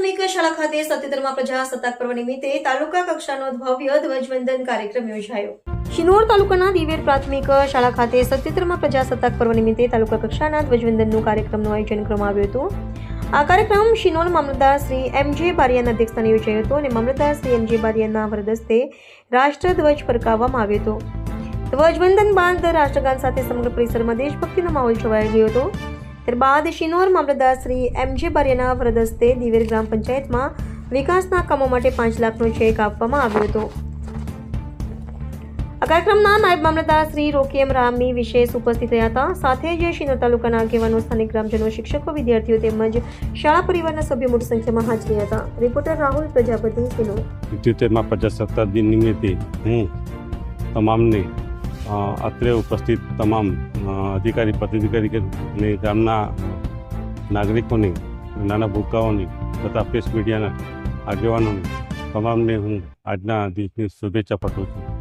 પ્રાથમિક શાળા ખાતે 77મા પ્રજાસત્તાક પર્વ નિમિત્તે તાલુકા કક્ષાનો ભવ્ય ધ્વજવંદન કાર્યક્રમ યોજાયો। શિનોર તાલુકાના દિવેર પ્રાથમિક શાળા ખાતે 77મા પ્રજાસત્તાક પર્વ નિમિત્તે તાલુકા કક્ષાના ધ્વજવંદનનું કાર્યક્રમનું આયોજન કરવામાં આવ્યું હતું। આ કાર્યક્રમ શિનોર મામલતદાર શ્રી એમ.જે. બારિયાના અધ્યક્ષસ્થાને યોજાયો હતો અને મામલતદાર શ્રી એમ.જે. બારિયાના વરદસ્તે રાષ્ટ્રધ્વજ ફરકાવવામાં આવ્યો હતો। ધ્વજવંદન બાદ રાષ્ટ્રગાન સાથે સમગ્ર પરિસરમાં દેશભક્તિનો માહોલ છવાઈ ગયો હતો। ત્યારબાદ શિનોર મામલતદાર શ્રી એમ.જે. બારિયાના વરદસ્તે દિવેર ગ્રામ પંચાયતમાં વિકાસના કામો માટે 5 લાખનો ચેક આપવામાં આવ્યો હતો। આ કાર્યક્રમના નાયબ મામલતદાર શ્રી રોકેમ રામી વિશેષ ઉપસ્થિત રહ્યા હતા। સાથે જ શિનોર તાલુકાના આગેવાનો, સ્થાનિક ગ્રામજનો, શિક્ષકો, વિદ્યાર્થીઓ તેમજ શાળા પરિવારના સભ્યો મોટી સંખ્યામાં હાજરી હતા। રિપોર્ટર રાહુલ પ્રજાપતિ, શિનોર। 77મા પ્રજાસત્તાક દિન નિમિત્તે હું તમામને અત્રે ઉપસ્થિત તમામ અધિકારી, પદાધિકારી અને ગામના નાગરિકોને, નાના ભૂલકાઓને તથા પ્રેસ મીડિયાના આગેવાનોને તમામને હું આજના દિવસની શુભેચ્છા પાઠવું છું।